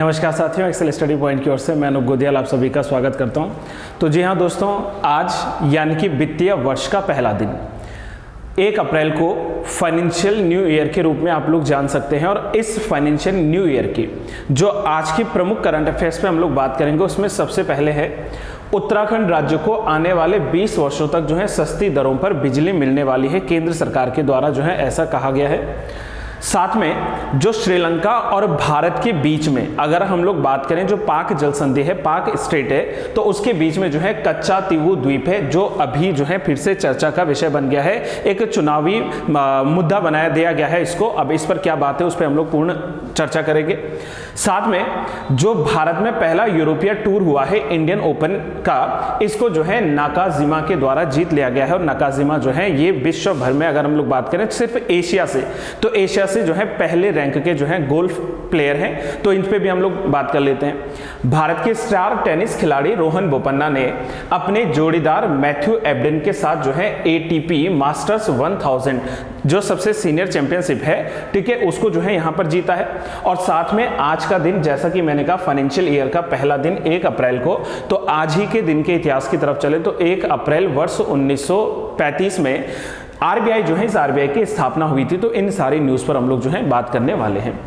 नमस्कार साथियों, Excel study point की ओर से मैं अनूप गोदियाल आप सभी का स्वागत करता हूं। तो जी हाँ दोस्तों, आज यानी कि वित्तीय वर्ष का पहला दिन 1 अप्रैल को फाइनेंशियल न्यू ईयर के रूप में आप लोग जान सकते हैं। और इस फाइनेंशियल न्यू ईयर की जो आज की प्रमुख करंट अफेयर्स पे हम लोग बात करेंगे, उसमें सबसे पहले है उत्तराखंड राज्य को आने वाले 20 वर्षों तक जो है सस्ती दरों पर बिजली मिलने वाली है, केंद्र सरकार के द्वारा जो है ऐसा कहा गया है। साथ में जो श्रीलंका और भारत के बीच में अगर हम लोग बात करें, जो पाक जल संधि है, पाक स्टेट है, तो उसके बीच में जो है कच्चा तीवू द्वीप है, जो अभी जो है फिर से चर्चा का विषय बन गया है, एक चुनावी मुद्दा बनाया दिया गया है इसको। अब इस पर क्या बात है उस पर हम लोग पूर्ण चर्चा करेंगे। साथ में जो भारत में पहला यूरोपीय टूर हुआ है इंडियन ओपन का, इसको जो है नाकाजिमा के द्वारा जीत लिया गया है। और नाकाजिमा जो है ये विश्व भर में अगर हम लोग बात करें सिर्फ एशिया से, तो एशिया से जो है पहले रैंक के जो है गोल्फ प्लेयर हैं, तो इन पे भी हम लोग बात कर लेते हैं। भारत के स्टार टेनिस खिलाड़ी रोहन बोपन्ना ने अपने जोड़ीदार मैथ्यू एबडेन के साथ जो है एटीपी मास्टर्स 1000 जो सबसे सीनियर चैंपियनशिप है, ठीक है, उसको जो है यहां पर जीता है। और साथ में आज का दिन, जैसा कि मैंने कहा फाइनेंशियल ईयर का पहला दिन 1 अप्रैल को, तो आज ही के दिन के इतिहास की तरफ चले तो 1 अप्रैल वर्ष 1935 में आरबीआई जो है, इस आरबीआई की स्थापना हुई थी। तो इन सारी न्यूज़ पर हम लोग जो है बात करने वाले हैं।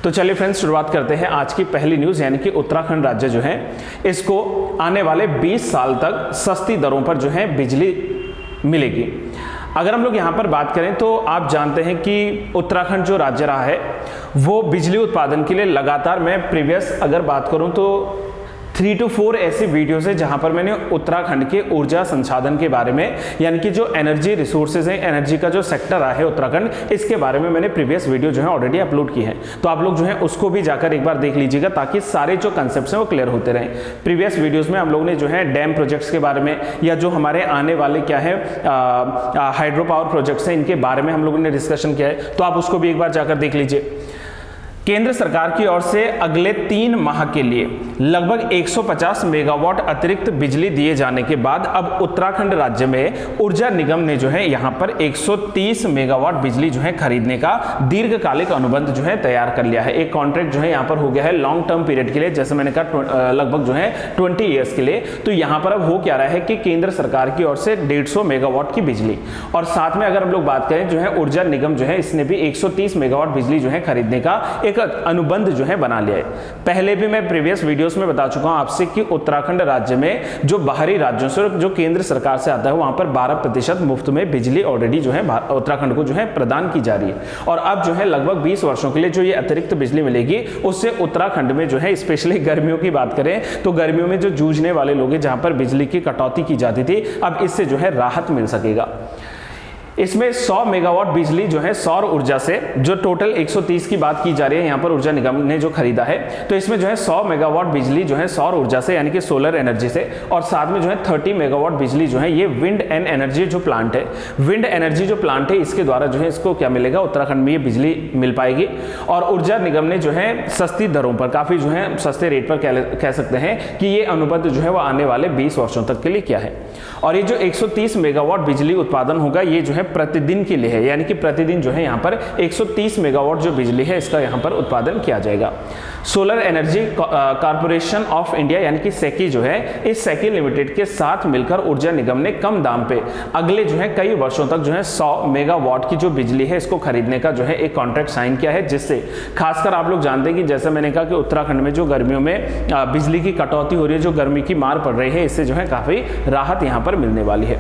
तो चलिए फ्रेंड्स, शुरुआत करते हैं आज की पहली न्यूज़, यानी कि उत्तराखंड राज्य जो है इसको आने वाले 20 साल तक सस्ती दरों पर जो है बिजली मिलेगी। अगर हम लोग यहाँ पर बात करें तो आप जानते हैं कि उत्तराखंड जो राज्य रहा है वो बिजली उत्पादन के लिए लगातार, मैं प्रीवियस अगर बात करूँ तो 3 to 4 ऐसी वीडियोस है जहां पर मैंने उत्तराखंड के ऊर्जा संसाधन के बारे में, यानी कि जो एनर्जी रिसोर्सेज है, एनर्जी का जो सेक्टर रहा है उत्तराखंड, इसके बारे में मैंने प्रीवियस वीडियो जो है ऑलरेडी अपलोड की है। तो आप लोग जो है उसको भी जाकर एक बार देख लीजिएगा, ताकि सारे जो कंसेप्ट हैं वो क्लियर होते रहें। प्रीवियस वीडियोज में हम लोग ने जो है डैम प्रोजेक्ट्स के बारे में, या जो हमारे आने वाले क्या है हाइड्रो पावर प्रोजेक्ट्स हैं, इनके बारे में हम लोगों ने डिस्कशन किया है, तो आप उसको भी एक बार जाकर देख लीजिए। केंद्र सरकार की ओर से अगले 3 माह के लिए लगभग 150 मेगावाट अतिरिक्त बिजली दिए जाने के बाद अब उत्तराखंड राज्य में ऊर्जा निगम ने जो है यहाँ पर 130 मेगावाट बिजली जो है खरीदने का दीर्घकालिक अनुबंध जो है तैयार कर लिया है। एक कॉन्ट्रैक्ट जो है यहाँ पर हो गया है लॉन्ग टर्म पीरियड के लिए, जैसे मैंने कहा लगभग जो है 20 ईयर्स के लिए। तो यहाँ पर अब हो क्या रहा है कि केंद्र सरकार की ओर से 150 मेगावाट की बिजली, और साथ में अगर हम लोग बात करें जो है ऊर्जा निगम जो है इसने भी 130 मेगावाट बिजली जो है खरीदने का एक अनुबंध जो है बना लिया है। पहले भी मैं प्रीवियस वीडियोस में बता चुका हूं आपसे कि उत्तराखंड राज्य में जो बाहरी राज्यों से जो केंद्र सरकार से आता है वहां पर 12% मुफ्त में बिजली ऑलरेडी जो है उत्तराखंड को जो है प्रदान की जा रही है। और अब जो है लगभग 20 वर्षों के लिए जो ये अतिरिक्त बिजली मिलेगी, उससे उत्तराखंड में जो है स्पेशली गर्मियों की बात करें तो गर्मियों में जो जूझने वाले लोग हैं, जहां पर बिजली की कटौती की जाती थी, अब इससे जो है राहत मिल सकेगा। इसमें 100 मेगावाट बिजली जो है सौर ऊर्जा से, जो टोटल 130 की बात की जा रही है यहाँ पर ऊर्जा निगम ने जो खरीदा है, तो इसमें जो है 100 मेगावाट बिजली जो है सौर ऊर्जा से, यानी कि सोलर एनर्जी से, और साथ में जो है 30 मेगावाट बिजली जो है ये विंड एंड एनर्जी जो प्लांट है, विंड एनर्जी जो प्लांट है, इसके द्वारा जो है इसको क्या मिलेगा, उत्तराखंड में ये बिजली मिल पाएगी। और ऊर्जा निगम ने जो है सस्ती दरों पर, काफी जो है सस्ते रेट पर कह सकते हैं कि ये अनुबंध जो है वो आने वाले 20 वर्षों तक के लिए क्या है। और ये जो 130 मेगावाट बिजली उत्पादन होगा ये जो है प्रतिदिन के लिए है, यानी कि प्रतिदिन जो है यहाँ पर 130 मेगावाट जो बिजली है इसका यहाँ पर उत्पादन किया जाएगा। Solar energy corporation of India यानी कि सेकी जो है, इस सेकी लिमिटेड के साथ मिलकर ऊर्जा निगम ने कम दाम पे अगले जो है कई वर्षों तक जो है 100 मेगावाट की जो बिजली है इसको खरीदने का जो है एक कॉन्ट्रैक्ट साइन किया है, जिससे खासकर आप लोग जानते हैं कि जैसे मैंने कहा कि उत्तराखंड में जो गर्मियों में बिजली की कटौती हो रही है, जो गर्मी की मार पड़ रही है, इससे जो है काफी राहत यहाँ पर मिलने वाली है।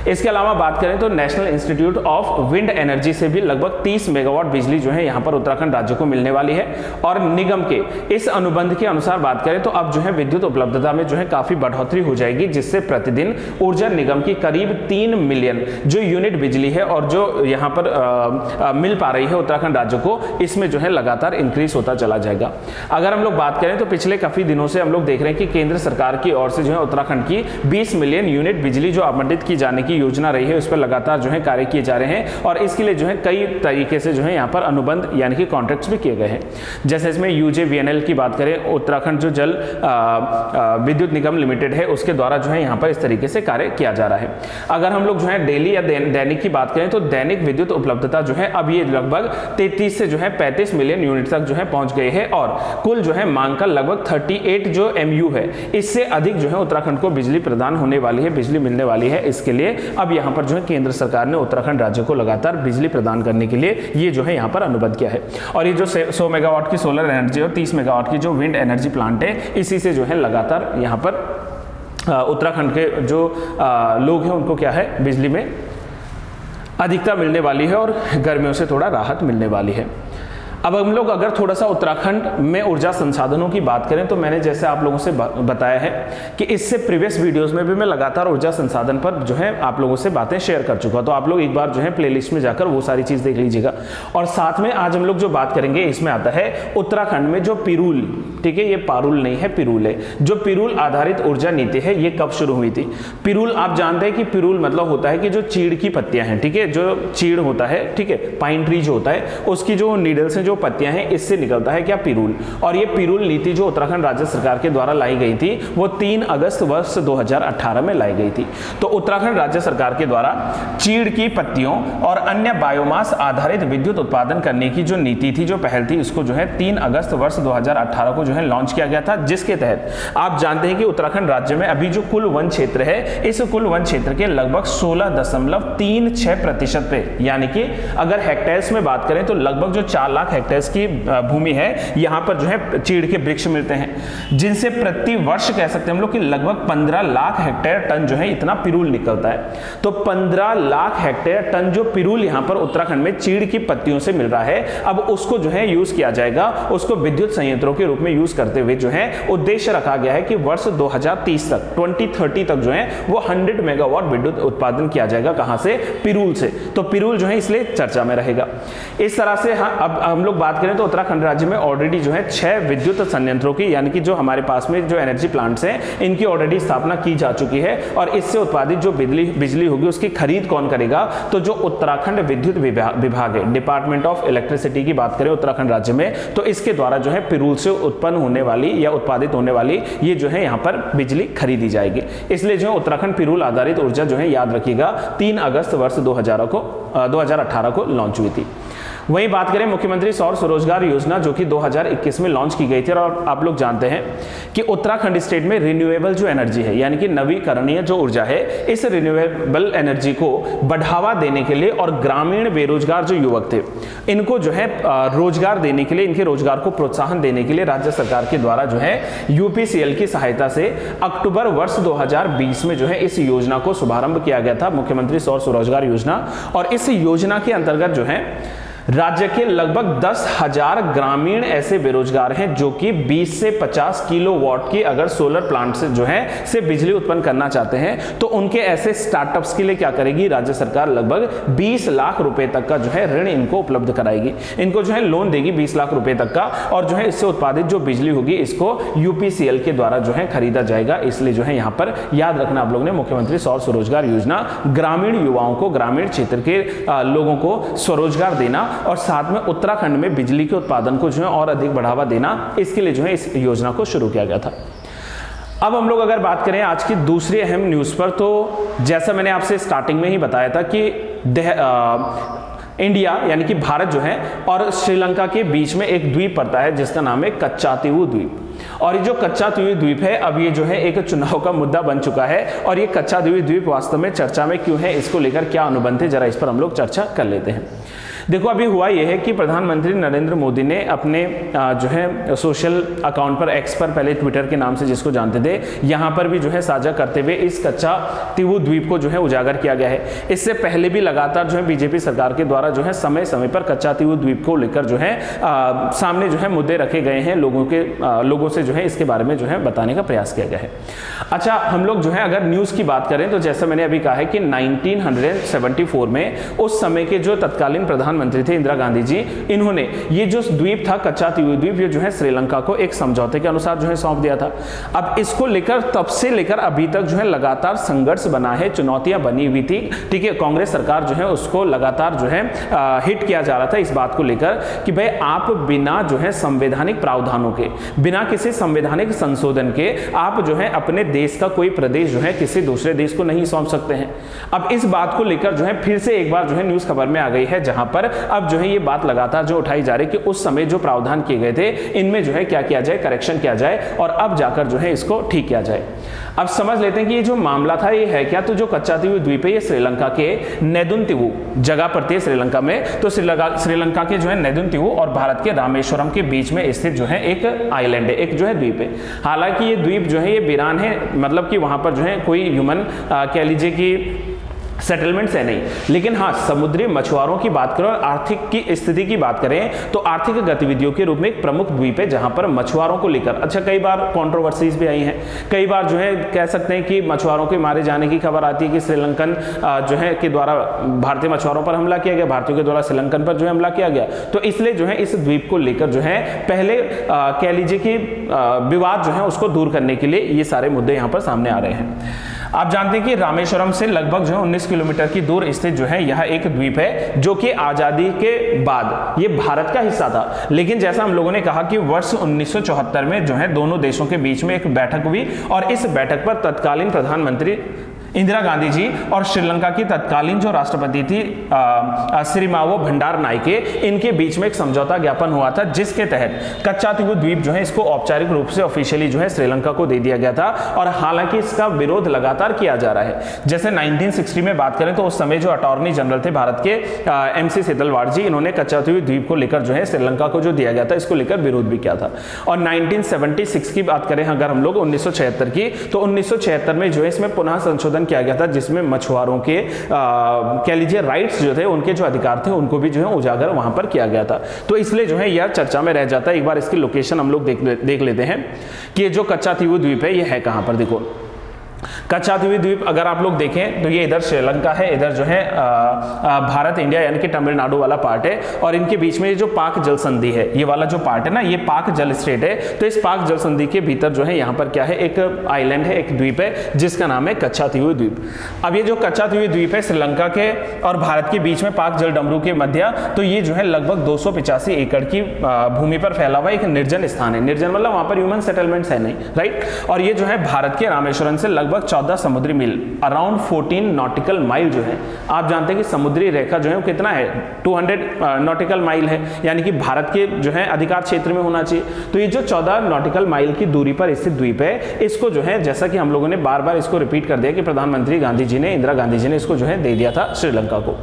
इसके अलावा बात करें तो national institute of wind energy से भी लगभग 30 मेगावाट बिजली जो है यहाँ पर उत्तराखंड राज्य को मिलने वाली है। और निगम के इस अनुबंध के अनुसार बात करें तो अब जो है विद्युत उपलब्धता में जो है काफी बढ़ोतरी हो जाएगी, जिससे प्रतिदिन ऊर्जा निगम की करीब 3 मिलियन जो यूनिट बिजली है और जो यहाँ पर मिल पा रही है उत्तराखंड राज्य को, इसमें जो है लगातार इंक्रीज होता चला जाएगा। अगर हम लोग बात करें तो पिछले काफी दिनों से हम लोग देख रहे हैं कि केंद्र सरकार की ओर से जो है उत्तराखंड की 20 मिलियन यूनिट बिजली जो आवंटित की जाने की योजना रही है, उस पर लगातार जो है कार्य किए जा रहे हैं। और इसके लिए जो है कई तरीके से जो है यहाँ पर अनुबंध यानी कि कॉन्ट्रैक्ट्स भी किए गए हैं। जैसे इसमें यूजेवीएन UPNL की बात करें, उत्तराखंड जो जल विद्युत निगम लिमिटेड है, उसके द्वारा जो है यहाँ पर इस तरीके से कार्य किया जा रहा है। अगर हम लोग जो है डेली या दैनिक की बात करें तो दैनिक विद्युत उपलब्धता जो है अब ये लगभग 33 से जो है 35 मिलियन यूनिट तक जो है पहुंच गए हैं और कुल जो है मांग का लगभग 38 जो MU है, इससे अधिक जो है उत्तराखंड को बिजली प्रदान होने वाली है, बिजली मिलने वाली है। इसके लिए अब यहाँ पर जो है केंद्र सरकार ने उत्तराखंड राज्य को लगातार बिजली प्रदान करने के लिए ये जो है यहाँ पर अनुबंध किया है। और ये जो 100 मेगावाट की सोलर एनर्जी और 30 मेगावाट की जो विंड एनर्जी प्लांट है, इसी से जो है लगातार यहाँ पर उत्तराखंड के जो लोग हैं उनको क्या है, बिजली में अधिकता मिलने वाली है और गर्मियों से थोड़ा राहत मिलने वाली है। अब हम लोग अगर थोड़ा सा उत्तराखंड में ऊर्जा संसाधनों की बात करें तो मैंने जैसे आप लोगों से बताया है कि इससे प्रीवियस वीडियोस में भी मैं लगातार ऊर्जा संसाधन पर जो है आप लोगों से बातें शेयर कर चुका, तो आप लोग एक बार जो है प्लेलिस्ट में जाकर वो सारी चीज़ देख लीजिएगा। और साथ में आज हम लोग जो बात करेंगे इसमें आता है उत्तराखंड में जो पिरूल, ठीक है, ये पारुल नहीं है, पिरूल है, जो पिरूल आधारित ऊर्जा नीति है, ये कब शुरू हुई थी। पिरूल आप जानते हैं कि पिरूल मतलब होता है कि जो चीड़ की पत्तियां हैं, ठीक है, जो चीड़ होता है, ठीक है, पाइन ट्री जो होता है, उसकी जो नीडल्स हैं, जो पत्तियां हैं, इससे निकलता है क्या, पिरूल। और ये पिरूल नीति जो उत्तराखंड राज्य सरकार के द्वारा लाई गई थी वो 3 अगस्त वर्ष 2018 में लाई गई थी। तो उत्तराखंड राज्य सरकार के द्वारा चीड़ की पत्तियों और अन्य बायोमास आधारित विद्युत उत्पादन करने की जो नीति थी, जो पहल थी, इसको जो है 3 अगस्त वर्ष 2018 को जो है लॉन्च किया गया था, जिसके तहत आप जानते हैं कि उत्तराखंड राज्य में अभी जो कुल वन क्षेत्र है, इस कुल वन क्षेत्र के लगभग 16.36% पे, यानी कि अगर हेक्टेयर्स में बात करें तो लगभग जो 4 लाख हेक्टेयर्स की भूमि है, यहां पर जो है चीड़ के वृक्ष मिलते हैं, जिनसे प्रति वर्ष कह सकते हैं हम लोग कि लगभग 15 लाख हेक्टेयर टन जो है इतना पिरूल निकलता है। तो 15 लाख हेक्टेयर टन जो पिरूल यहां पर उत्तराखंड में चीड़ की पत्तियों से मिल रहा है, अब उसको जो है यूज किया जाएगा, उसको विद्युत संयंत्रों के रूप में यूज करते हुए जो है उद्देश्य रखा गया है कि वर्ष 2030 तक 2030 तक जो है वो 100 मेगावाट विद्युत उत्पादन किया जाएगा। कहां से, पिरूल से। तो पिरूल जो है इसलिए चर्चा में रहेगा। इस तरह से अब हम लोग बात करें तो उत्तराखंड राज्य में ऑलरेडी जो है 6 विद्युत संयंत्रों की, यानी कि जो हमारे पास में जो एनर्जी प्लांट्स हैं, इनकी ऑलरेडी स्थापना की जा चुकी है। और इससे उत्पादित जो बिजली होगी उसकी खरीद कौन करेगा, तो जो उत्तराखंड विद्युत विभाग है, डिपार्टमेंट ऑफ इलेक्ट्रिसिटी की बात करें उत्तराखंड राज्य में, तो इसके द्वारा जो है पिरूल से उत्पन्न होने वाली या उत्पादित होने वाली ये जो है यहाँ पर बिजली खरीदी जाएगी। इसलिए जो है उत्तराखंड पिरूल आधारित ऊर्जा जो है, याद रखिएगा, 3 अगस्त वर्ष 2018 को लॉन्च हुई थी। वहीं बात करें मुख्यमंत्री सौर स्वरोजगार योजना, जो कि 2021 में लॉन्च की गई थी। और आप लोग जानते हैं कि उत्तराखंड स्टेट में रिन्यूएबल जो एनर्जी है, यानी कि नवीकरणीय जो ऊर्जा है, इस रिन्यूएबल एनर्जी को बढ़ावा देने के लिए और ग्रामीण बेरोजगार जो युवक थे, इनको जो है रोजगार देने के लिए, इनके रोजगार को प्रोत्साहन देने के लिए राज्य सरकार के द्वारा जो है UPCL की सहायता से अक्टूबर वर्ष 2020 में जो है इस योजना को शुभारंभ किया गया था, मुख्यमंत्री सौर स्वरोजगार योजना। और इस योजना के अंतर्गत जो है राज्य के लगभग 10,000 ग्रामीण ऐसे बेरोजगार हैं जो कि 20 से 50 किलोवाट की अगर सोलर प्लांट से जो है से बिजली उत्पन्न करना चाहते हैं, तो उनके ऐसे स्टार्टअप्स के लिए क्या करेगी राज्य सरकार, लगभग 20 लाख रुपए तक का जो है ऋण इनको उपलब्ध कराएगी। इनको जो है लोन देगी 20 लाख रुपए तक का, और जो है इससे उत्पादित जो बिजली होगी इसको UPCL के द्वारा जो है खरीदा जाएगा। इसलिए जो है यहाँ पर याद रखना आप लोगों ने, मुख्यमंत्री सौर स्वरोजगार योजना ग्रामीण युवाओं को, ग्रामीण क्षेत्र के लोगों को स्वरोजगार देना और साथ में उत्तराखंड में बिजली के उत्पादन को जो है और अधिक बढ़ावा देना, इसके लिए जो है इस योजना को शुरू किया गया था। अब हम लोग अगर बात करें आज की दूसरी अहम न्यूज़ पर, तो जैसा मैंने आपसे स्टार्टिंग में ही बताया था कि इंडिया यानी कि भारत जो है और श्रीलंका के बीच में एक द्वीप पड़ता है जिसका नाम है कच्चातीवू द्वीप। और ये जो कच्चातीवू द्वीप है, अब ये जो है एक चुनाव का मुद्दा बन चुका है। और ये कच्चातीवू द्वीप वास्तव में चर्चा में क्यों है, इसको लेकर क्या अनुबंध है, जरा इस पर हम लोग चर्चा कर लेते हैं। देखो, अभी हुआ यह है कि प्रधानमंत्री नरेंद्र मोदी ने अपने जो है सोशल अकाउंट पर, एक्स पर, पहले ट्विटर के नाम से जिसको जानते थे, यहाँ पर भी जो है साझा करते हुए इस कच्चातीवू द्वीप को जो है उजागर किया गया है। इससे पहले भी लगातार जो है बीजेपी सरकार के द्वारा जो है समय समय पर कच्चातीवू द्वीप को लेकर जो है सामने जो है मुद्दे रखे गए हैं, लोगों से जो है इसके बारे में जो है बताने का प्रयास किया गया है। अच्छा, हम लोग जो है अगर न्यूज़ की बात करें तो जैसा मैंने अभी कहा है कि 1974 में उस समय के जो तत्कालीन प्रधानमंत्री थे इंदिरा गांधी जी, इन्होंने ये जो द्वीप था कच्चातीवी द्वीप, ये जो है श्रीलंका को एक समझौते के अनुसार जो है सौंप दिया था। अब इसको लेकर तब से लेकर अभी तक जो है लगातार संघर्ष बना है, चुनौतियां बनी हुई थी, ठीक है। कांग्रेस सरकार जो है उसको लगातार जो है हिट किया जा रहा था इस बात को लेकर कि भाई आप बिना जो है संवैधानिक प्रावधानों के, बिना किसी संवैधानिक संशोधन के आप जो है अपने देश का कोई प्रदेश जो है किसी दूसरे देश को नहीं सौंप सकते हैं। अब इस बात को लेकर जो है फिर से एक बार जो है न्यूज खबर में आ गई है, जहां पर अब जो है ये बात लगातार जो उठाई जा रही है कि उस समय जो प्रावधान किए गए थे इनमें जो है क्या किया जाए, करेक्शन किया जाए और अब जाकर जो है इसको ठीक किया जाए। अब समझ लेते हैं कि ये जो मामला था ये है क्या। तो जो कच्चातीवी द्वीप है ये श्रीलंका के नेदुनतीवु जगह पड़ती है श्रीलंका में। तो श्रीलंका के जो है नेदुनतीवु और भारत के रामेश्वरम के बीच में स्थित जो है एक आइलैंड है, एक जो है द्वीप है। हालांकि ये द्वीप जो है ये वीरान है, मतलब कि वहां पर जो है कोई ह्यूमन कह लीजिए कि सेटलमेंट्स है नहीं, लेकिन हाँ समुद्री मछुआरों की बात करें और आर्थिक की स्थिति की बात करें तो आर्थिक गतिविधियों के रूप में एक प्रमुख द्वीप है जहां पर मछुआरों को लेकर अच्छा कई बार कंट्रोवर्सीज भी आई हैं। कई बार जो है कह सकते हैं कि मछुआरों के मारे जाने की खबर आती है कि श्रीलंकन जो है के द्वारा भारतीय मछुआरों पर हमला किया गया, भारतीयों के द्वारा श्रीलंकन पर जो है हमला किया गया। तो इसलिए जो है इस द्वीप को लेकर जो है पहले कह लीजिए कि विवाद जो है उसको दूर करने के लिए ये सारे मुद्दे यहाँ पर सामने आ रहे हैं। आप जानते हैं कि रामेश्वरम से लगभग जो है 19 किलोमीटर की दूर स्थित जो है यह एक द्वीप है जो कि आजादी के बाद ये भारत का हिस्सा था। लेकिन जैसा हम लोगों ने कहा कि वर्ष 1974 में जो है दोनों देशों के बीच में एक बैठक हुई और इस बैठक पर तत्कालीन प्रधानमंत्री इंदिरा गांधी जी और श्रीलंका की तत्कालीन जो राष्ट्रपति थी श्रीमावो भंडार नायके, इनके बीच में एक समझौता ज्ञापन हुआ था जिसके तहत कच्चातीवी द्वीप जो है इसको औपचारिक रूप से ऑफिशियली जो है श्रीलंका को दे दिया गया था। और हालांकि इसका विरोध लगातार किया जा रहा है। जैसे 1960 में बात करें तो उस समय जो अटॉर्नी जनरल थे भारत के MC सेतलवाड़ जी, इन्होंने कच्चातीवी द्वीप को लेकर जो है श्रीलंका को जो दिया गया था इसको लेकर विरोध भी किया था। और 1976 की बात करें अगर हम लोग 1976 की, तो 1976 में जो है इसमें पुनः संशोधन किया गया था जिसमें मछुआरों के कह लीजिए राइट्स जो थे, उनके जो अधिकार थे उनको भी जो है उजागर वहां पर किया गया था। तो इसलिए जो है यह चर्चा में रह जाता है। एक बार इसकी लोकेशन हम लोग देख लेते हैं कि ये जो कच्चातीवी द्वीप है ये है कहां पर। देखो कच्चातीवी द्वीप अगर आप लोग देखें तो ये इधर श्रीलंका है, इधर जो है भारत इंडिया यानी कि तमिलनाडु वाला पार्ट है और इनके बीच में ये जो पाक जल संधि है, ये वाला जो पार्ट है ना, ये पाक जल स्टेट है। तो इस पाक जल संधि के भीतर जो है यहाँ पर क्या है, एक आइलैंड है, एक द्वीप है जिसका नाम है कच्चातीवी द्वीप। अब ये जो कच्चातीवी द्वीप है श्रीलंका के और भारत के बीच में पाक जल डमरू के मध्य, तो ये जो है लगभग 285 एकड़ की भूमि पर फैला हुआ एक निर्जन स्थान है। निर्जन मतलब वहां पर ह्यूमन सेटलमेंट्स है नहीं, राइट। और ये जो है भारत के रामेश्वरम से लगभग 14 समुद्री मील, अराउंड 14 नॉटिकल माइल जो है, आप जानते हैं कि समुद्री रेखा जो है वो कितना है, 200 नॉटिकल माइल है, यानी कि भारत के जो है अधिकार क्षेत्र में होना चाहिए। तो ये जो 14 नॉटिकल माइल की दूरी पर स्थित द्वीप है, इसको जो है जैसा कि हम लोगों ने बार बार इसको रिपीट कर दिया कि प्रधानमंत्री गांधी जी ने, इंदिरा गांधी जी ने इसको जो है दे दिया था श्रीलंका को।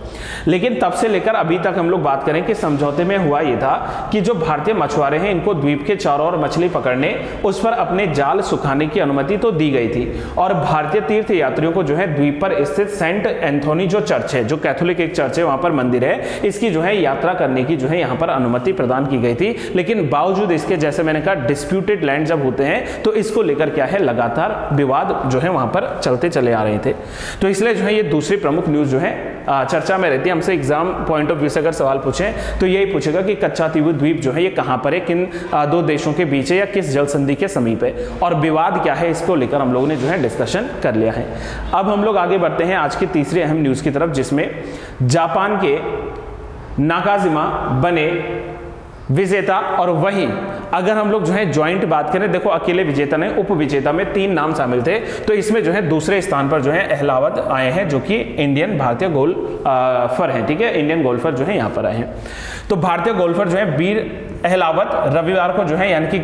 लेकिन तब से लेकर अभी तक हम लोग बात करें कि समझौते में हुआ ये था कि जो भारतीय मछुआरे हैं इनको द्वीप के चारों ओर मछली पकड़ने, उस पर अपने जाल सुखाने की अनुमति तो दी गई थी और भारतीय तीर्थ यात्रियों को जो है द्वीप पर स्थित सेंट एंथोनी जो चर्च है, जो कैथोलिक एक चर्च है, वहां पर मंदिर है, इसकी जो है यात्रा करने की जो है यहां पर अनुमति प्रदान की गई थी। लेकिन बावजूद इसके, जैसे मैंने कहा, डिस्प्यूटेड लैंड जब होते हैं तो इसको लेकर क्या है, लगातार विवाद जो है वहां पर चलते चले आ रहे थे। तो इसलिए जो है ये दूसरी प्रमुख न्यूज जो है चर्चा में रहती है। हमसे एग्जाम पॉइंट ऑफ व्यू से अगर सवाल पूछे तो यही पूछेगा कि कच्चातीवी द्वीप जो है ये कहां पर है, किन दो देशों के बीच है या किस जल संधि के समीप है और विवाद क्या है, इसको लेकर हम लोगों ने जो है डिस्कशन कर लिया है। अब हम लोग आगे बढ़ते हैं आज की तीसरी अहम न्यूज की तरफ, जिसमें जापान के नाकाजिमा बने विजेता। और वहीं अगर हम लोग जो है ज्वाइंट बात करें, देखो अकेले विजेता नहीं, उप विजेता में 3 नाम शामिल थे। तो इसमें जो है दूसरे स्थान पर जो है अहलावत आए हैं, जो कि इंडियन भारतीय गोल्फर हैं, ठीक है, इंडियन गोल्फर जो है यहाँ पर आए हैं। तो भारतीय गोल्फर जो है वीर अहलावत रविवार को जो है यानी कि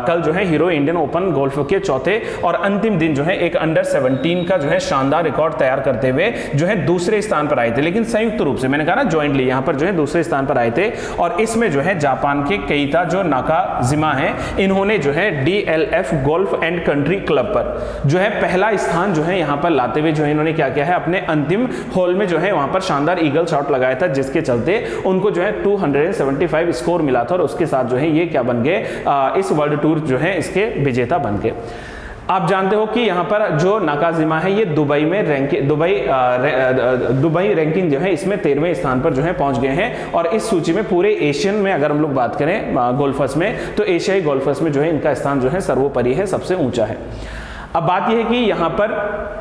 कल जो है हीरो इंडियन ओपन गोल्फ के चौथे और अंतिम दिन जो है एक अंडर 17 का जो है शानदार रिकॉर्ड तैयार करते हुए जो है दूसरे स्थान पर आए थे। लेकिन संयुक्त रूप से, मैंने कहा ना ज्वाइंटली, यहाँ पर जो है दूसरे स्थान पर आए थे। और इसमें जो है जापान के केइता जो नाकाजिमा है, इन्होंने जो है DLF golf and country club पर जो है पहला स्थान जो है यहाँ पर लाते हुए जो है इन्होंने क्या किया है, अपने अंतिम होल में जो है वहां पर शानदार ईगल शॉट लगाया था, जिसके चलते उनको जो है 275 स्कोर मिला था और उसके साथ जो है ये क्या बन गए, इस वर्ल्ड टूर जो है इसके विजेता बन गए। आप जानते हो कि यहाँ पर जो नाकाजिमा है ये दुबई में दुबई रैंकिंग जो है इसमें 13वें स्थान पर जो है पहुंच गए हैं, और इस सूची में पूरे एशियन में अगर हम लोग बात करें गोल्फर्स में, तो एशियाई गोल्फर्स में जो है इनका स्थान जो है सर्वोपरि है, सबसे ऊंचा है। अब बात यह है कि यहाँ पर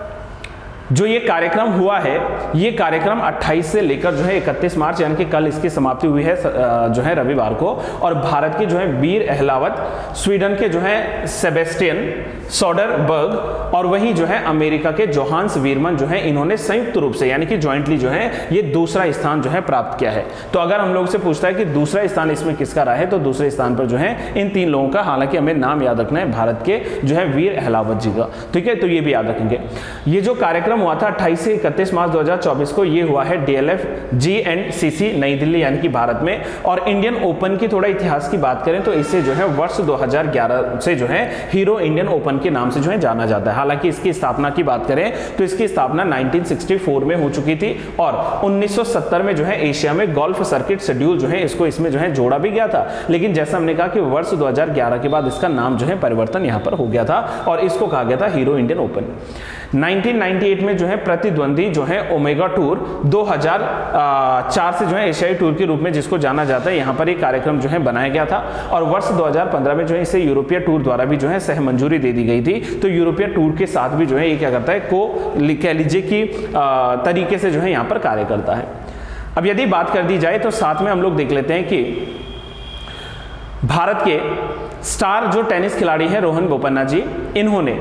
जो ये कार्यक्रम हुआ है, ये कार्यक्रम 28 से लेकर जो है 31 मार्च यानी कि कल इसकी समाप्ति हुई है जो है रविवार को, और भारत के जो है वीर अहलावत, स्वीडन के जो है सेबेस्टियन सोडरबर्ग और वही जो है अमेरिका के जोहान्स वीरमन जो है इन्होंने संयुक्त रूप से यानी कि जॉइंटली जो है ये दूसरा स्थान जो है प्राप्त किया है। तो अगर हम लोग से पूछता है कि दूसरा स्थान इसमें किसका रहा है, तो दूसरे स्थान पर जो है इन 3 लोगों का, हालांकि हमें नाम याद रखना है भारत के जो है वीर अहलावत जी का, ठीक है, तो ये भी याद रखेंगे। ये जो कार्यक्रम हुआ था 28 से 31 मार्च 2024 को, ये हुआ है DLF GNCC नई दिल्ली यानी कि भारत में। और इंडियन ओपन की थोड़ा इतिहास की बात करें तो इसे जो है वर्ष 2011 से जो है हीरो इंडियन ओपन के नाम से जो है जाना जाता है। हालांकि इसकी स्थापना की बात करें तो इसकी स्थापना 1964 में हो चुकी थी, और 1970 में जो है एशिया में गोल्फ सर्किट शेड्यूल जो है इसको इसमें जो है जोड़ा भी गया था, लेकिन जैसा हमने कहा कि वर्ष 2011 के बाद इसका नाम जो है परिवर्तन यहाँ पर हो गया था और इसको कहा गया था हीरो इंडियन ओपन। 1998 में जो है प्रतिद्वंदी जो है ओमेगा टूर 2004 से जो है एशियाई टूर के रूप में जिसको जाना जाता है, यहाँ पर एक कार्यक्रम जो है बनाया गया था, और वर्ष 2015 में जो है इसे यूरोपीय टूर द्वारा भी जो है सह मंजूरी दे दी गई थी। तो यूरोपीय टूर के साथ भी जो है ये क्या करता है, कह लीजिए कि तरीके से जो है यहाँ पर कार्य करता है। अब यदि बात कर दी जाए तो साथ में हम लोग देख लेते हैं कि भारत के स्टार जो टेनिस खिलाड़ी हैं रोहन बोपन्ना जी, इन्होंने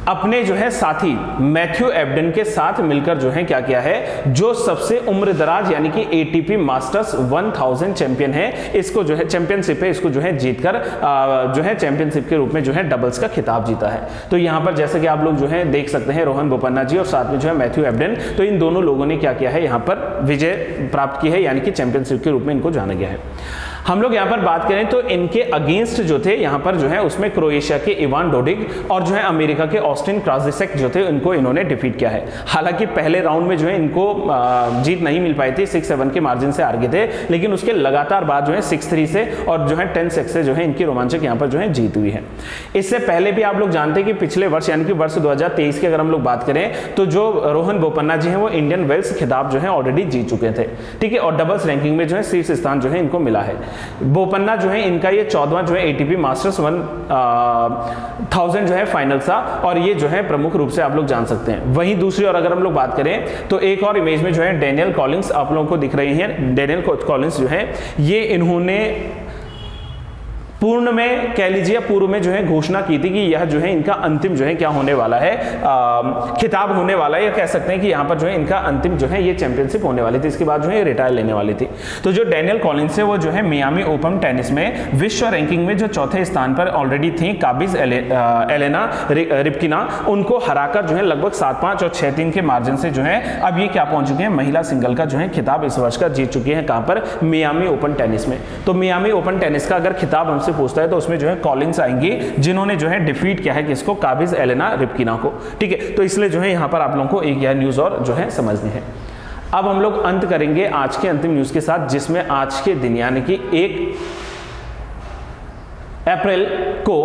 अपने जो है साथी मैथ्यू एबडन के साथ मिलकर जो है क्या किया है, जो सबसे उम्रदराज यानी कि ATP मास्टर्स 1000 चैंपियन है, इसको जो है चैंपियनशिप है, इसको जो है जीतकर जो है चैंपियनशिप के रूप में जो है डबल्स का खिताब जीता है। तो यहाँ पर जैसे कि आप लोग जो है देख सकते हैं रोहन बोपन्ना जी और साथ में जो है मैथ्यू एबडन, तो इन दोनों लोगों ने क्या किया है, यहाँ पर विजय प्राप्त की है, यानी कि चैंपियनशिप के रूप में इनको जाना गया है। हम लोग यहाँ पर बात करें तो इनके अगेंस्ट जो थे यहाँ पर जो है उसमें क्रोएशिया के इवान डोडिग और जो है अमेरिका के ऑस्टिन क्राजिसेक जो थे, इनको इन्होंने डिफीट किया है। हालांकि पहले राउंड में जो है इनको जीत नहीं मिल पाई थी, 6-7 के मार्जिन से हार गए थे, लेकिन उसके लगातार बाद जो है 6-3 से और जो है 10-6 से जो है इनकी रोमांचक यहाँ पर जो है जीत हुई है। इससे पहले भी आप लोग जानते हैं कि पिछले वर्ष यानी कि वर्ष 2023 की अगर हम लोग बात करें तो जो रोहन बोपन्ना जी हैं वो इंडियन वेल्स खिताब जो है ऑलरेडी जीत चुके थे, ठीक है, और डबल्स रैंकिंग में जो है शीर्ष स्थान जो है इनको मिला है। बोपन्ना जो है इनका ये 14वां जो है ATP मास्टर्स 1000 जो है फाइनल था, और ये जो है प्रमुख रूप से आप लोग जान सकते हैं। वहीं दूसरी और अगर हम लोग बात करें तो एक और इमेज में जो है डेनियल कॉलिंस आप लोगों को दिख रही है। डेनियल कॉलिंस जो है ये इन्होंने पूर्ण में कह लीजिए पूर्व में जो है घोषणा की थी कि यह जो है इनका अंतिम जो है क्या होने वाला है, खिताब होने वाला है, या कह सकते हैं कि यहाँ पर जो है इनका अंतिम जो है ये चैंपियनशिप होने वाली थी, इसके बाद जो है रिटायर लेने वाली थी। तो जो डेनियल कॉलिंस है वो जो है मियामी ओपन टेनिस में विश्व रैंकिंग में जो 4थे स्थान पर ऑलरेडी थी काबिज एलेना रिबकिना, उनको हराकर जो है लगभग 7-5 और 6-3 के मार्जिन से जो है अब ये क्या पहुंच चुके हैं, महिला सिंगल का जो है खिताब इस वर्ष का जीत चुके हैं। कहां पर, मियामी ओपन टेनिस में। तो मियामी ओपन टेनिस का अगर खिताब हमसे पूछता है तो उसमें जो है कॉलिंस आएंगी, जिन्होंने जो है डिफीट किया है किसको, काबिज एलेना रिबकिना को, ठीक है। तो इसलिए जो है यहां पर आप लोगों को एक यह न्यूज और जो है समझनी है। अब हम लोग अंत करेंगे आज के अंतिम न्यूज के साथ, जिसमें आज के दिन यानी कि 1 अप्रैल को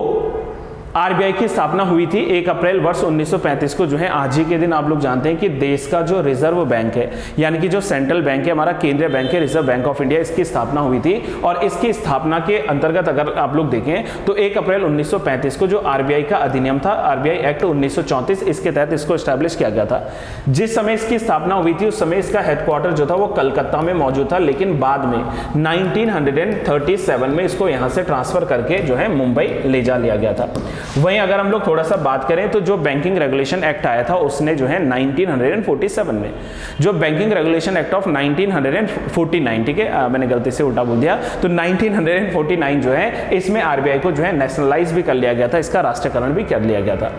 RBI की स्थापना हुई थी। 1 अप्रैल वर्ष 1935 को जो है आज ही के दिन आप लोग जानते हैं कि देश का जो रिजर्व बैंक है यानी कि जो सेंट्रल बैंक है, हमारा केंद्रीय बैंक है, रिजर्व बैंक ऑफ इंडिया, इसकी स्थापना हुई थी। और इसकी स्थापना के अंतर्गत अगर आप लोग देखें तो 1 अप्रैल 1935 को जो RBI का अधिनियम था, RBI एक्ट 1934, इसके तहत इसको एस्टैब्लिश किया गया था। जिस समय इसकी स्थापना हुई थी उस समय इसका हेडक्वार्टर जो था वो कलकत्ता में मौजूद था, लेकिन बाद में 1937 में इसको यहां से ट्रांसफर करके जो है मुंबई ले जा लिया गया था। वहीं अगर हम लोग थोड़ा सा बात करें तो जो बैंकिंग रेगुलेशन एक्ट आया था उसने जो है 1947 में, जो बैंकिंग रेगुलेशन एक्ट ऑफ 1949, ठीक है, मैंने गलती से उल्टा बोल दिया, तो 1949 जो है इसमें RBI को जो है नेशनलाइज भी कर लिया गया था, इसका राष्ट्रीयकरण भी कर लिया गया था।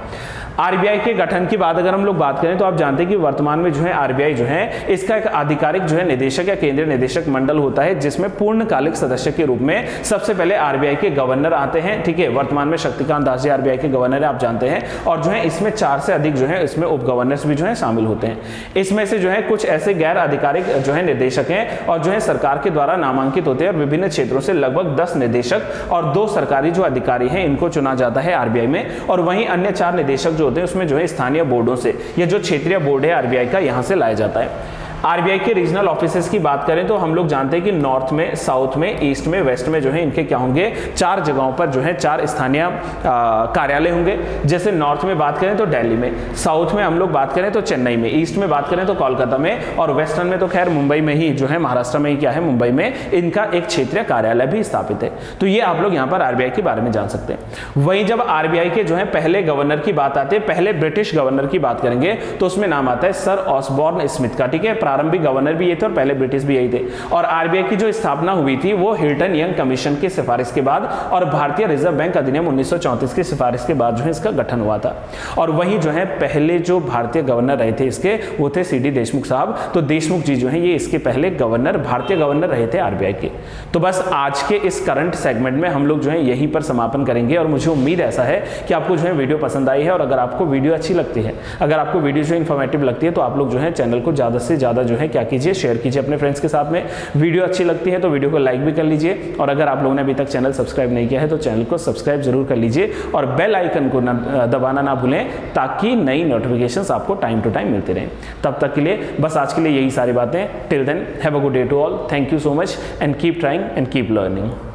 RBI के गठन की बात अगर हम लोग बात करें तो आप जानते हैं कि वर्तमान में जो है RBI जो है इसका एक आधिकारिक जो है निदेशक या केंद्रीय निदेशक मंडल होता है, जिसमें पूर्णकालिक सदस्य के रूप में सबसे पहले RBI के गवर्नर आते हैं, ठीक है। वर्तमान में शक्तिकांत दास जी से आरबीआई के गवर्नर है आप जानते हैं, और जो है इसमें 4 से अधिक जो है इसमें उप गवर्नर्स भी जो है शामिल होते हैं। इसमें से जो है कुछ ऐसे गैर आधिकारिक जो है निदेशक हैं और जो है सरकार के द्वारा नामांकित होते हैं, और विभिन्न क्षेत्रों से लगभग 10 निदेशक और 2 सरकारी जो अधिकारी हैं इनको चुना जाता है आरबीआई में। और वहीं अन्य 4 निदेशक जो होते हैं उसमें जो है स्थानीय बोर्डों से, या जो क्षेत्रीय बोर्ड है आरबीआई का, यहां से लाया जाता है। आरबीआई के रीजनल ऑफिसेस की बात करें तो हम लोग जानते हैं कि नॉर्थ में, साउथ में, ईस्ट में, वेस्ट में जो है इनके क्या होंगे, 4 जगहों पर जो है 4 स्थानीय कार्यालय होंगे। जैसे नॉर्थ में बात करें तो दिल्ली में, साउथ में हम लोग बात करें तो चेन्नई में, ईस्ट में बात करें तो कोलकाता में, और वेस्टर्न में तो खैर मुंबई में ही जो है, महाराष्ट्र में ही क्या है, मुंबई में इनका एक क्षेत्रीय कार्यालय भी स्थापित है। तो ये आप लोग यहाँ पर आरबीआई के बारे में जान सकते हैं। वहीं जब आरबीआई के जो है पहले गवर्नर की बात आती है, पहले ब्रिटिश गवर्नर की बात करेंगे तो उसमें नाम आता है सर ऑसबॉर्न स्मिथ का। ठीक है, प्रारंभिक गवर्नर भी ये थे और पहले ब्रिटिश भी यही थे। और आरबीआई की जो स्थापना हुई थी वो हिल्टन यंग कमीशन की सिफारिश के बाद और भारतीय रिजर्व बैंक अधिनियम 1934 की सिफारिश के बाद जो है इसका गठन हुआ था। और वही जो है पहले जो भारतीय गवर्नर रहे थे इसके, वो थे सीडी देशमुख साहब। तो देशमुख जी जो है ये इसके पहले गवर्नर, भारतीय गवर्नर रहे थे आरबीआई के। तो बस आज के इस करंट सेगमेंट में हम लोग जो है यहीं पर समापन करेंगे, और मुझे उम्मीद ऐसा है कि आपको जो है वीडियो पसंद आई है। और अगर आपको वीडियो अच्छी लगती है, अगर आपको वीडियो जो इन्फॉर्मेटिव लगती है, तो आप लोग जो है चैनल को ज़्यादा से ज़्यादा जो है क्या कीजिए, शेयर कीजिए अपने फ्रेंड्स के साथ में। वीडियो अच्छी लगती है तो वीडियो को लाइक भी कर लीजिए, और अगर आप लोगों ने अभी तक चैनल सब्सक्राइब नहीं किया है तो चैनल को सब्सक्राइब जरूर कर लीजिए, और बेल आइकन को दबाना ना भूलें, ताकि नई नोटिफिकेशंस आपको टाइम टू टाइम मिलते रहें। तब तक के लिए बस आज के लिए यही सारी बातें। Till then have a good day to all. Thank you so much and keep trying and keep learning.